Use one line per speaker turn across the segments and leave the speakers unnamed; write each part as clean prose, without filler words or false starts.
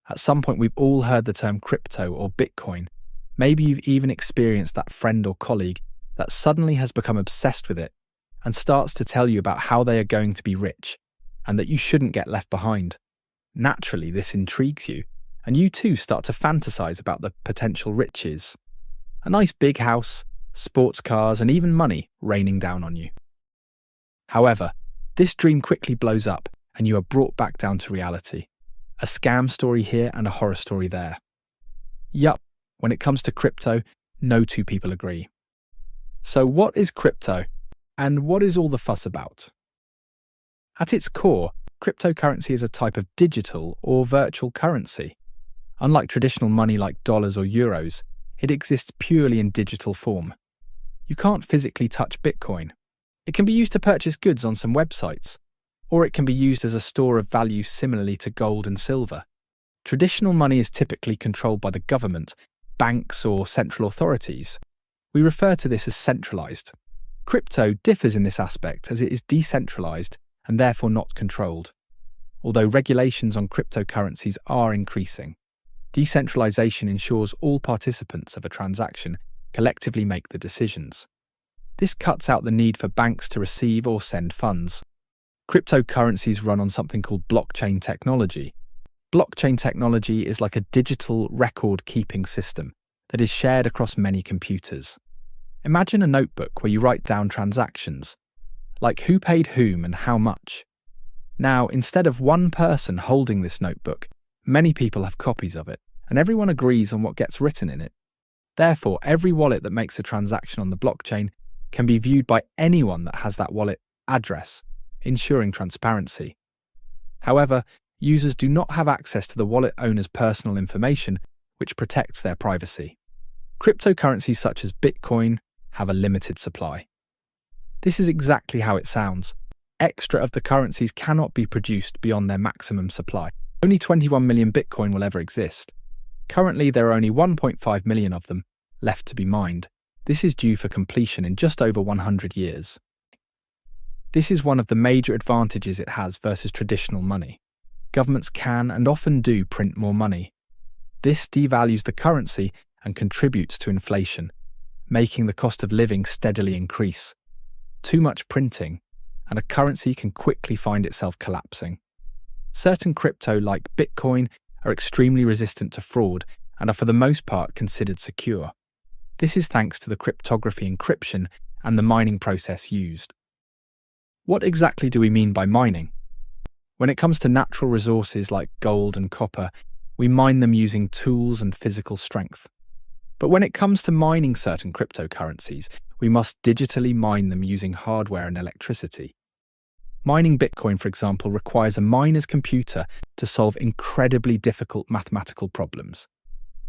At some point, we've all heard the term crypto or Bitcoin. Maybe you've even experienced that friend or colleague that suddenly has become obsessed with it and starts to tell you about how they are going to be rich and that you shouldn't get left behind. Naturally, this intrigues you, and you too start to fantasize about the potential riches. A nice big house, sports cars, and even money raining down on you. However, this dream quickly blows up and you are brought back down to reality. A scam story here and a horror story there. Yup, when it comes to crypto, no two people agree. So what is crypto, and what is all the fuss about? At its core, cryptocurrency is a type of digital or virtual currency. Unlike traditional money like dollars or euros, it exists purely in digital form. You can't physically touch Bitcoin. It can be used to purchase goods on some websites, or it can be used as a store of value similarly to gold and silver. Traditional money is typically controlled by the government, banks, or central authorities. We refer to this as centralized. Crypto differs in this aspect as it is decentralized and therefore not controlled. Although regulations on cryptocurrencies are increasing, decentralization ensures all participants of a transaction collectively make the decisions. This cuts out the need for banks to receive or send funds. Cryptocurrencies run on something called blockchain technology. Blockchain technology is like a digital record-keeping system that is shared across many computers. Imagine a notebook where you write down transactions, like who paid whom and how much. Now, instead of one person holding this notebook, many people have copies of it, and everyone agrees on what gets written in it. Therefore, every wallet that makes a transaction on the blockchain can be viewed by anyone that has that wallet address, ensuring transparency. However, users do not have access to the wallet owner's personal information, which protects their privacy. Cryptocurrencies such as Bitcoin have a limited supply. This is exactly how it sounds. Extra of the currencies cannot be produced beyond their maximum supply. Only 21 million Bitcoin will ever exist. Currently, there are only 1.5 million of them left to be mined. This is due for completion in just over 100 years. This is one of the major advantages it has versus traditional money. Governments can and often do print more money. This devalues the currency and contributes to inflation, making the cost of living steadily increase. Too much printing, and a currency can quickly find itself collapsing. Certain crypto, like Bitcoin, are extremely resistant to fraud and are for the most part considered secure. This is thanks to the cryptography encryption and the mining process used. What exactly do we mean by mining? When it comes to natural resources like gold and copper, we mine them using tools and physical strength. But when it comes to mining certain cryptocurrencies, we must digitally mine them using hardware and electricity. Mining Bitcoin, for example, requires a miner's computer to solve incredibly difficult mathematical problems.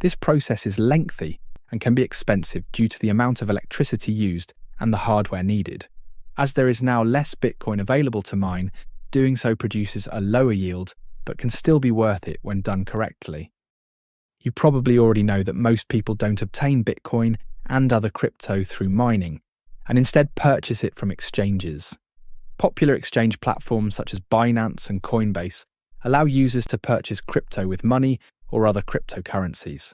This process is lengthy and can be expensive due to the amount of electricity used and the hardware needed. As there is now less Bitcoin available to mine, doing so produces a lower yield, but can still be worth it when done correctly. You probably already know that most people don't obtain Bitcoin and other crypto through mining, and instead purchase it from exchanges. Popular exchange platforms such as Binance and Coinbase allow users to purchase crypto with money or other cryptocurrencies.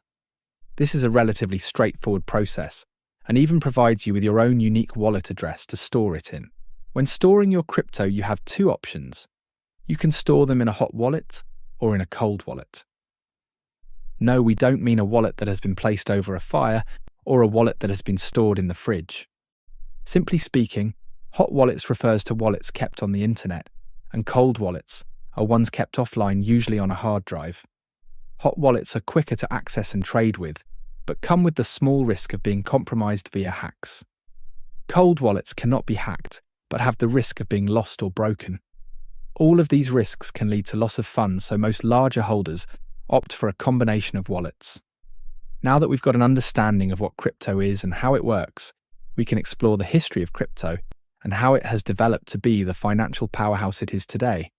This is a relatively straightforward process, and even provides you with your own unique wallet address to store it in. When storing your crypto, you have two options. You can store them in a hot wallet or in a cold wallet. No, we don't mean a wallet that has been placed over a fire or a wallet that has been stored in the fridge. Simply speaking, hot wallets refers to wallets kept on the internet, and cold wallets are ones kept offline, usually on a hard drive. Hot wallets are quicker to access and trade with, but come with the small risk of being compromised via hacks. Cold wallets cannot be hacked, but have the risk of being lost or broken. All of these risks can lead to loss of funds, so most larger holders opt for a combination of wallets. Now that we've got an understanding of what crypto is and how it works, we can explore the history of crypto and how it has developed to be the financial powerhouse it is today.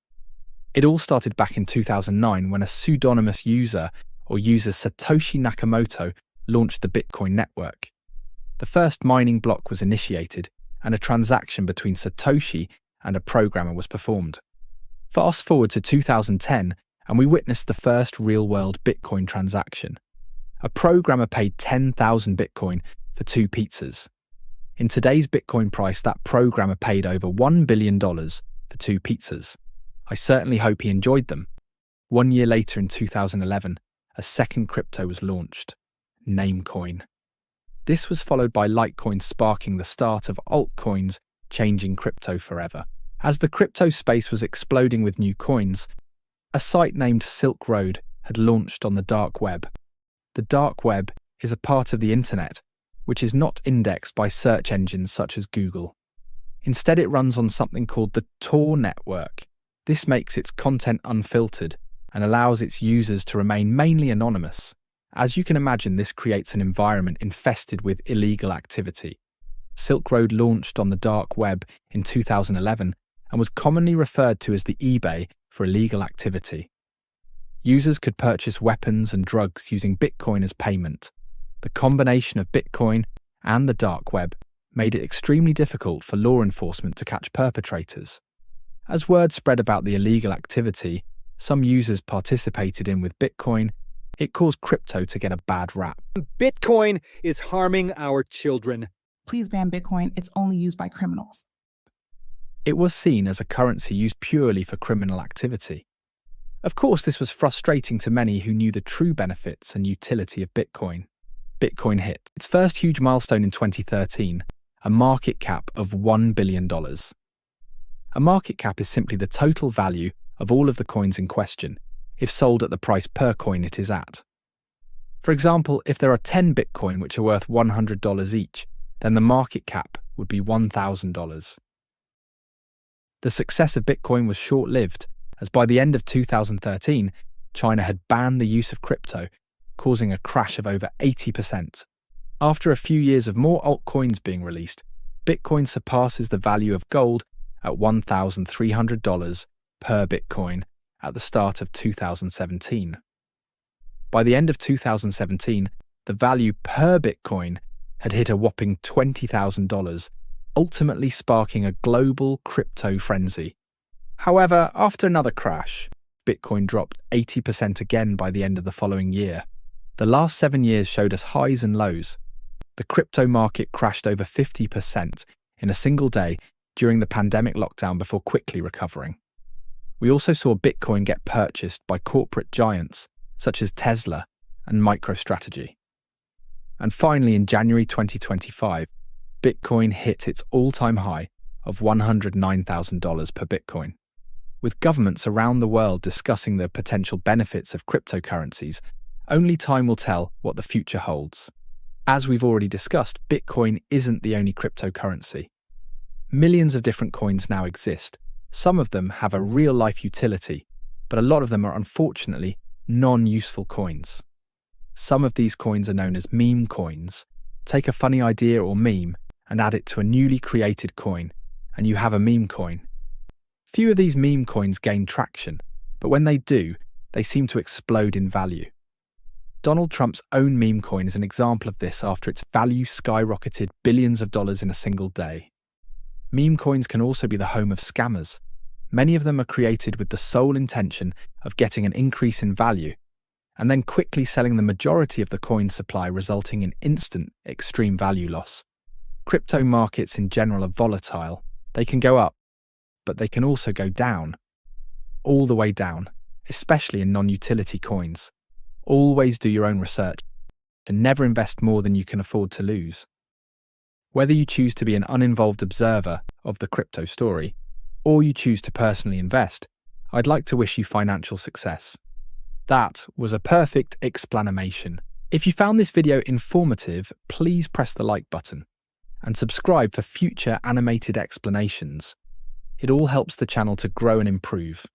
It all started back in 2009 when a pseudonymous user Satoshi Nakamoto launched the Bitcoin network. The first mining block was initiated, and a transaction between Satoshi and a programmer was performed. Fast forward to 2010, and we witnessed the first real-world Bitcoin transaction. A programmer paid 10,000 Bitcoin for 2 pizzas. In today's Bitcoin price, that programmer paid over $1 billion for 2 pizzas. I certainly hope he enjoyed them. 1 year later, in 2011, a second crypto was launched, Namecoin. This was followed by Litecoin, sparking the start of altcoins changing crypto forever. As the crypto space was exploding with new coins, a site named Silk Road had launched on the dark web. The dark web is a part of the internet which is not indexed by search engines such as Google. Instead, it runs on something called the Tor network. This makes its content unfiltered and allows its users to remain mainly anonymous. As you can imagine, this creates an environment infested with illegal activity. Silk Road launched on the dark web in 2011 and was commonly referred to as the eBay for illegal activity. Users could purchase weapons and drugs using Bitcoin as payment. The combination of Bitcoin and the dark web made it extremely difficult for law enforcement to catch perpetrators. As word spread about the illegal activity some users participated in with Bitcoin, it caused crypto to get a bad rap.
Bitcoin is harming our children.
Please ban Bitcoin. It's only used by criminals.
It was seen as a currency used purely for criminal activity. Of course, this was frustrating to many who knew the true benefits and utility of Bitcoin. Bitcoin hit its first huge milestone in 2013, a market cap of $1 billion. A market cap is simply the total value of all of the coins in question, if sold at the price per coin it is at. For example, if there are 10 Bitcoin which are worth $100 each, then the market cap would be $1,000. The success of Bitcoin was short-lived, as by the end of 2013, China had banned the use of crypto, causing a crash of over 80%. After a few years of more altcoins being released, Bitcoin surpasses the value of gold at $1,300 per Bitcoin at the start of 2017. By the end of 2017, the value per Bitcoin had hit a whopping $20,000, ultimately sparking a global crypto frenzy. However, after another crash, Bitcoin dropped 80% again by the end of the following year. The last 7 years showed us highs and lows. The crypto market crashed over 50% in a single day during the pandemic lockdown before quickly recovering. We also saw Bitcoin get purchased by corporate giants such as Tesla and MicroStrategy. And finally, in January 2025, Bitcoin hit its all-time high of $109,000 per Bitcoin. With governments around the world discussing the potential benefits of cryptocurrencies, only time will tell what the future holds. As we've already discussed, Bitcoin isn't the only cryptocurrency. Millions of different coins now exist. Some of them have a real-life utility, but a lot of them are unfortunately non-useful coins. Some of these coins are known as meme coins. Take a funny idea or meme and add it to a newly created coin, and you have a meme coin. Few of these meme coins gain traction, but when they do, they seem to explode in value. Donald Trump's own meme coin is an example of this after its value skyrocketed billions of dollars in a single day. Meme coins can also be the home of scammers. Many of them are created with the sole intention of getting an increase in value, and then quickly selling the majority of the coin supply, resulting in instant extreme value loss. Crypto markets in general are volatile. They can go up, but they can also go down. All the way down, especially in non-utility coins. Always do your own research and never invest more than you can afford to lose. Whether you choose to be an uninvolved observer of the crypto story, or you choose to personally invest, I'd like to wish you financial success. That was a perfect explanation. If you found this video informative, please press the like button and subscribe for future animated explanations. It all helps the channel to grow and improve.